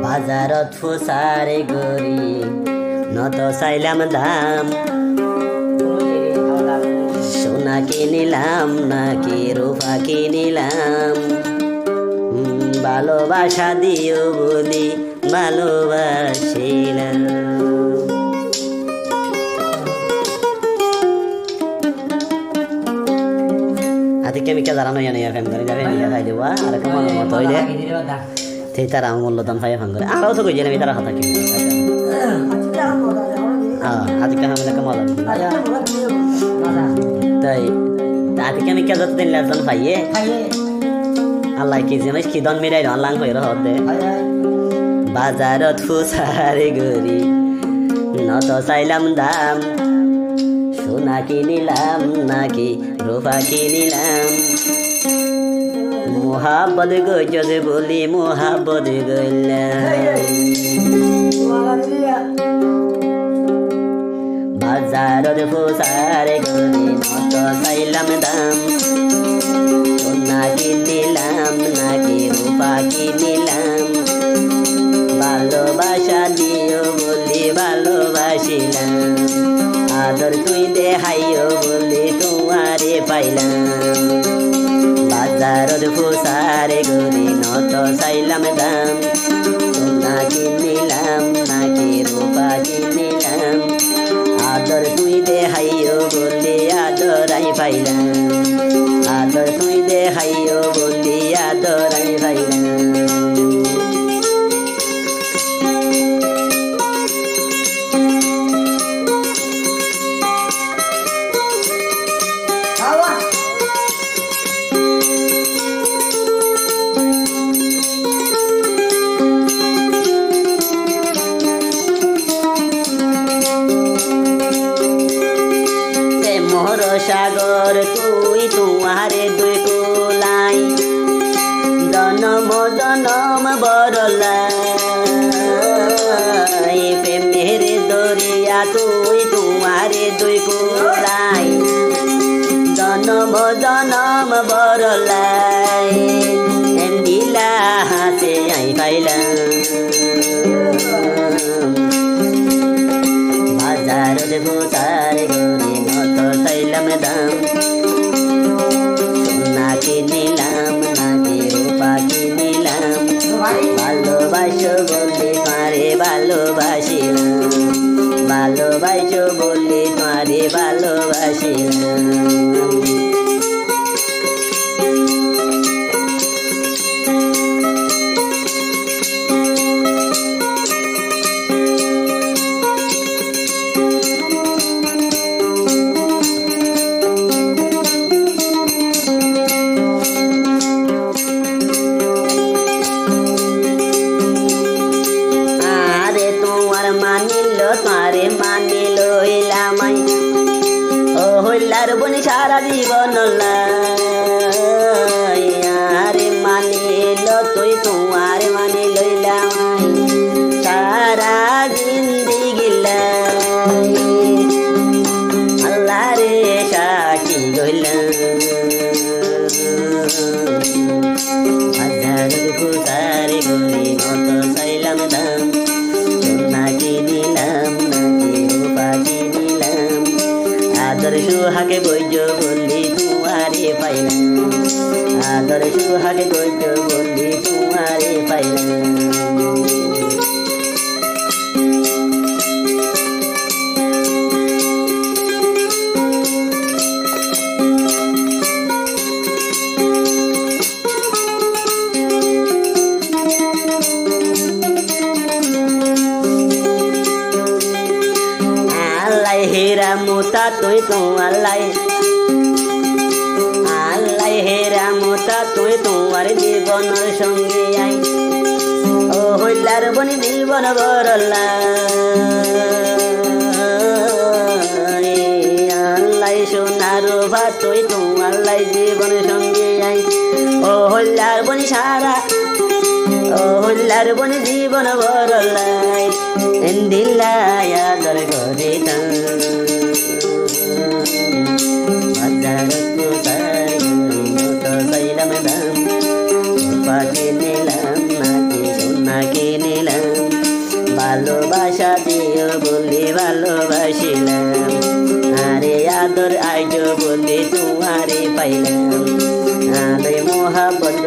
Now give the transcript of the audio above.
বাজারত ফুসারে গরি নত চাইলাম দাম সোনা কিনিলাম নাকি রূপা কিনিলাম ভালোবাসা দিও বলি ভালোবাসিলাম ಅದಕ್ಕೆ ಮಿಕ್ಕ ದಾರನೋ ಏನೋ ಯಾರು ಫೇಮ್ ಕರಿ যাবে দেব আর কেমন মত হইলে সেই তার মূল্যদান পাই ভাঙ করে আরও তো কইছে আমি তার হাতা কি হ্যাঁ আজকে আমরা কেমন তাই আজকে আমি কেন দিন লাজন পাইয়ে আল্লাহ কি জিনিস কি দন মিলাই আল্লাহ কইরা হদে বাজারত ফুসারে গরি নত চাইলাম দাম সোনা কিনিলাম নাকি রূপা কিনিলাম মোহাব্বত গইজ বলি মোহাব্বত গইলাম বাজারত ফুসারে গরি নত চাইলাম দাম সোনা কিনিলাম নাকি রূপা কিনিলাম ভালোবাসা দিও বলি ভালোবাসিলাম আদর তুই দেখাইও বলি তোমারে পাইলাম বাজারত ফুসারে গরি নত চাইলাম দাম সোনা কিনিলাম নাকি রূপা কিনিলাম আদর তুই দেখাইও বলি আদরাই পাইলাম আদর তুই দেখাইও বলি আদরাই পাইলাম মোর সাগর তুই তোমারে দুই কুলাই জনম জনম বরলাই প্রেমের দরিয়া তুই তোমারে দুই কুলাই জনম জনম বরলাই দিলা হাসে আই পাইলাম বাজারত ফুসারে গরি নত চাইলাম দাম সোনা কিনিলাম নাকি রূপা কিনিলাম ভালোবাসো বলি তোমারে ভালোবাসিলাম ভালোবাসো বলি তোমারে ভালোবাসিলাম তোমারে মানি লইলামাই ও হইলার বনি সারা জীবন আরে মানিল তুই তোমারে মানি লইলামাই সারা জিন্দিগি আল্লাহ রে সাকি গইলাম বাজারত ফুসারে গরি নত চাইলাম দাম সোনা কিনিলাম নাকি রূপা কিনিলাম আদর সুহাগে গইজ বলি তোমারে পাইলাম আদর সুহাগে গইজ বলি তোমারে পাইলাম হেরা মোতা তুই তোমার আল্লাহ হেরা মোতা তুই তোমার জীবনের সঙ্গে আই ও হইলার বনি জীবন বরল্লাই সোনার রূপা তুই তোমার জীবনের সঙ্গে আই ও হইলার বনি সারা ও হইলার বনি জীবন বরল্লাই দিল্লাই আদর করে বাজারত ফুসারে গরি নত চাইলাম দাম ভালোবাসা দিও বললি ভালোবাসিলাম, আরে আদর আইজো বললি তোমারে পাইলাম, আরে মোহাব্বত